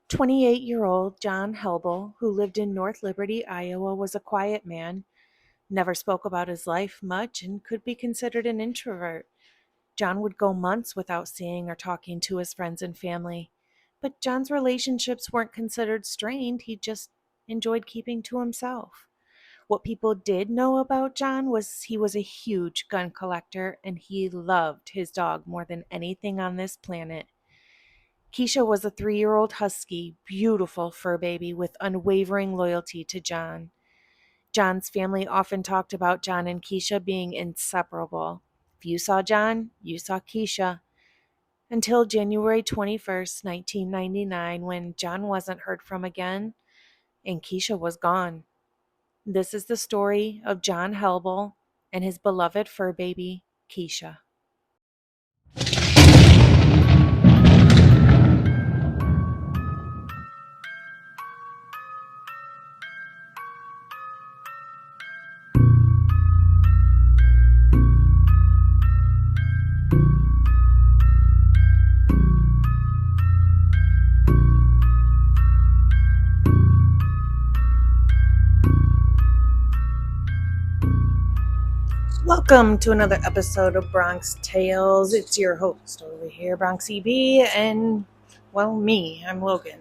28-year-old John Helble, who lived in North Liberty, Iowa, was a quiet man, never spoke about his life much, and could be considered an introvert. John would go months without seeing or talking to his friends and family. But John's relationships weren't considered strained, he just enjoyed keeping to himself. What people did know about John was he was a huge gun collector and he loved his dog more than anything on this planet. Keisha was a 3-year-old Husky, beautiful fur baby with unwavering loyalty to John. John's family often talked about John and Keisha being inseparable. If you saw John, you saw Keisha. Until January 21st, 1999, when John wasn't heard from again and Keisha was gone. This is the story of John Helble and his beloved fur baby, Keisha. Welcome to another episode of Bronx Tales. It's your host over here, Bronx EB, and, well, me. I'm Logan.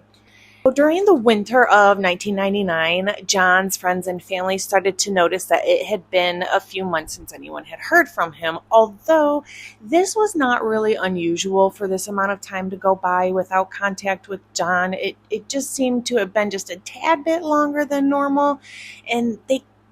During the winter of 1999, John's friends and family started to notice that it had been a few months since anyone had heard from him, although this was not really unusual for this amount of time to go by without contact with John. It just seemed to have been just a tad bit longer than normal, and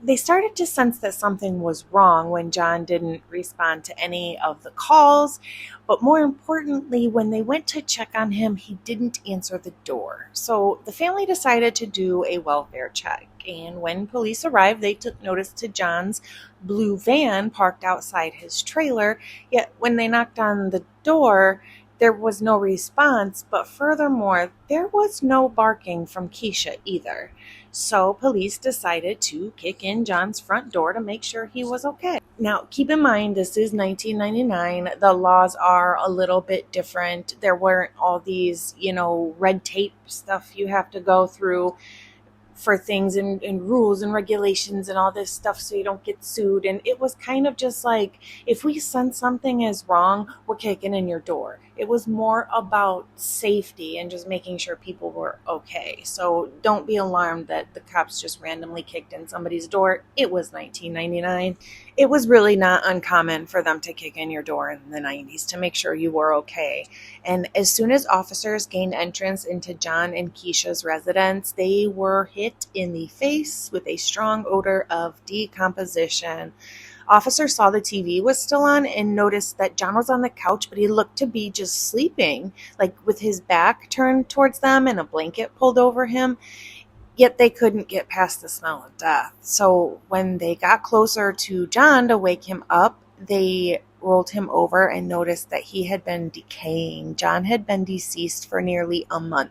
they started to sense that something was wrong when John didn't respond to any of the calls. But more importantly, when they went to check on him, he didn't answer the door. So the family decided to do a welfare check. And when police arrived, they took notice to John's blue van parked outside his trailer. Yet when they knocked on the door, there was no response. But furthermore, there was no barking from Keisha either. So police decided to kick in John's front door to make sure he was okay. Now, keep in mind, this is 1999. The laws are a little bit different. There weren't all these, red tape stuff you have to go through for things and rules and regulations and all this stuff so you don't get sued. And it was kind of just like, if we sense something is wrong, we're kicking in your door. It was more about safety and just making sure people were okay. So don't be alarmed that the cops just randomly kicked in somebody's door. It was 1999. It was really not uncommon for them to kick in your door in the 90s to make sure you were okay. And as soon as officers gained entrance into John and Keisha's residence, they were hit in the face with a strong odor of decomposition. Officers saw the TV was still on and noticed that John was on the couch, but he looked to be just sleeping, like with his back turned towards them and a blanket pulled over him. Yet they couldn't get past the smell of death. So when they got closer to John to wake him up, they rolled him over and noticed that he had been decaying. John had been deceased for nearly a month.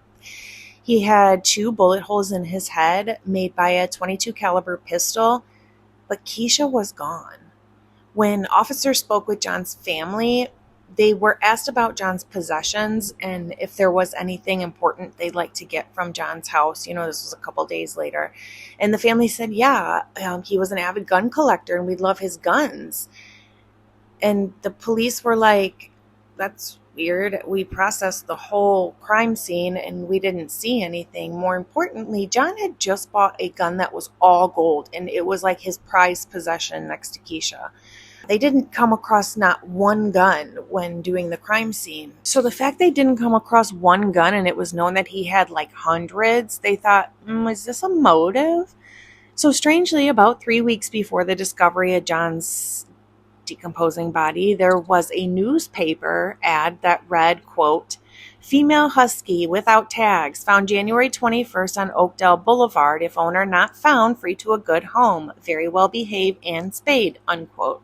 He had 2 bullet holes in his head made by a .22 caliber pistol, but Keisha was gone. When officers spoke with John's family, they were asked about John's possessions and if there was anything important they'd like to get from John's house. This was a couple days later. And the family said, he was an avid gun collector and we'd love his guns. And the police were like, that's weird. We processed the whole crime scene and we didn't see anything. More importantly, John had just bought a gun that was all gold and it was like his prized possession next to Keisha. They didn't come across not one gun when doing the crime scene. So the fact they didn't come across one gun and it was known that he had like hundreds, they thought, is this a motive? So strangely, about 3 weeks before the discovery of John's decomposing body, there was a newspaper ad that read, quote, "Female Husky without tags found January 21st on Oakdale Boulevard. If owner not found, free to a good home. Very well behaved and spayed," unquote.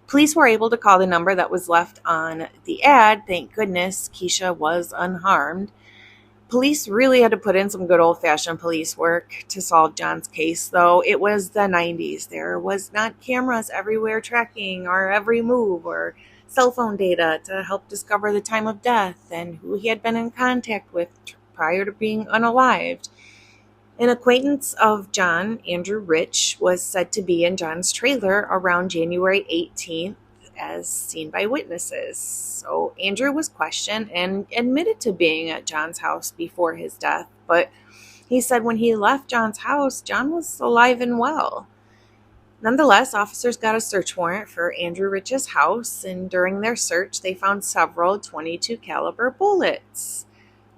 Police were able to call the number that was left on the ad. Thank goodness Keisha was unharmed. Police really had to put in some good old-fashioned police work to solve John's case, though. It was the 90s. There was not cameras everywhere tracking our every move or cell phone data to help discover the time of death and who he had been in contact with prior to being unalived. An acquaintance of John, Andrew Rich, was said to be in John's trailer around January 18th, as seen by witnesses. So Andrew was questioned and admitted to being at John's house before his death, but he said when he left John's house, John was alive and well. Nonetheless, officers got a search warrant for Andrew Rich's house, and during their search, they found several .22 caliber bullets.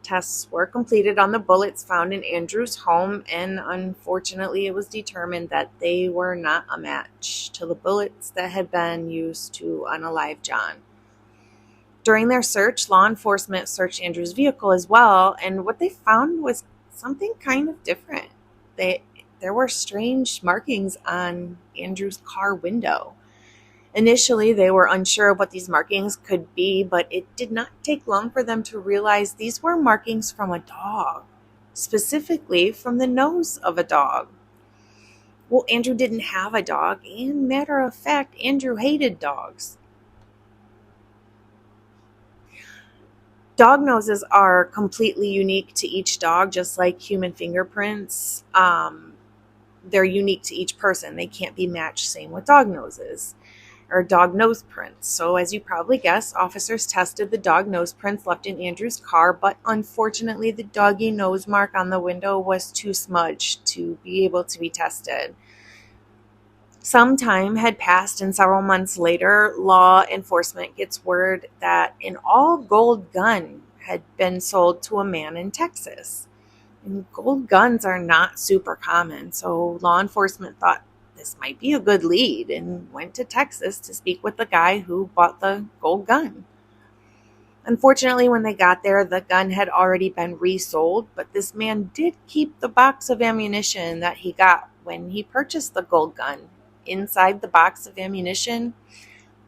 Tests were completed on the bullets found in Andrew's home, and unfortunately, it was determined that they were not a match to the bullets that had been used to unalive John. During their search, law enforcement searched Andrew's vehicle as well, and what they found was something kind of different. There were strange markings on Andrew's car window. Initially, they were unsure of what these markings could be, but it did not take long for them to realize these were markings from a dog, specifically from the nose of a dog. Well, Andrew didn't have a dog, and matter of fact, Andrew hated dogs. Dog noses are completely unique to each dog, just like human fingerprints. They're unique to each person. They can't be matched. Same with dog noses or dog nose prints. So as you probably guessed, officers tested the dog nose prints left in Andrew's car, but unfortunately the doggy nose mark on the window was too smudged to be able to be tested. Some time had passed, and several months later, law enforcement gets word that an all-gold gun had been sold to a man in Texas. And gold guns are not super common, so law enforcement thought this might be a good lead and went to Texas to speak with the guy who bought the gold gun. Unfortunately, when they got there, the gun had already been resold, but this man did keep the box of ammunition that he got when he purchased the gold gun. Inside the box of ammunition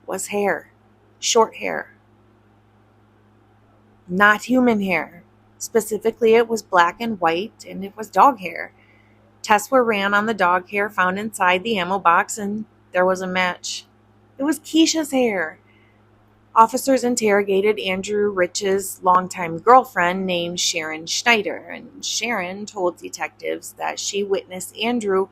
was hair, short hair, not human hair. Specifically, it was black and white, and it was dog hair. Tests were ran on the dog hair found inside the ammo box, and there was a match. It was Keisha's hair. Officers interrogated Andrew Rich's longtime girlfriend named Sharon Schneider, and Sharon told detectives that she witnessed Andrew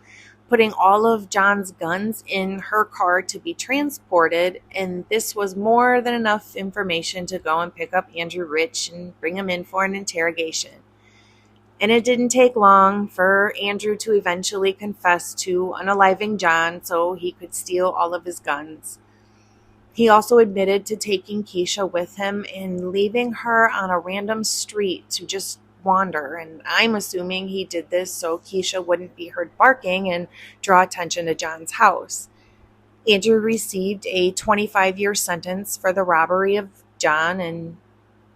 putting all of John's guns in her car to be transported, and this was more than enough information to go and pick up Andrew Rich and bring him in for an interrogation. And it didn't take long for Andrew to eventually confess to unaliving John so he could steal all of his guns. He also admitted to taking Keisha with him and leaving her on a random street to just wander, and I'm assuming he did this so Keisha wouldn't be heard barking and draw attention to John's house. Andrew received a 25-year sentence for the robbery of John and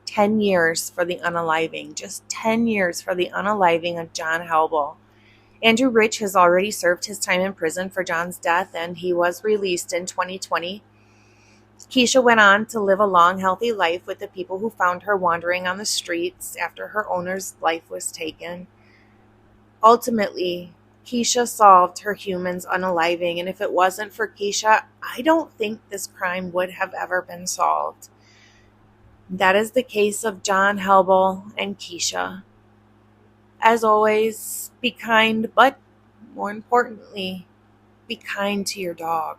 10 years for the unaliving. Just 10 years for the unaliving of John Helble. Andrew Rich has already served his time in prison for John's death, and he was released in 2020. Keisha went on to live a long, healthy life with the people who found her wandering on the streets after her owner's life was taken. Ultimately, Keisha solved her humans unaliving, and if it wasn't for Keisha, I don't think this crime would have ever been solved. That is the case of John Helble and Keisha. As always, be kind, but more importantly, be kind to your dog.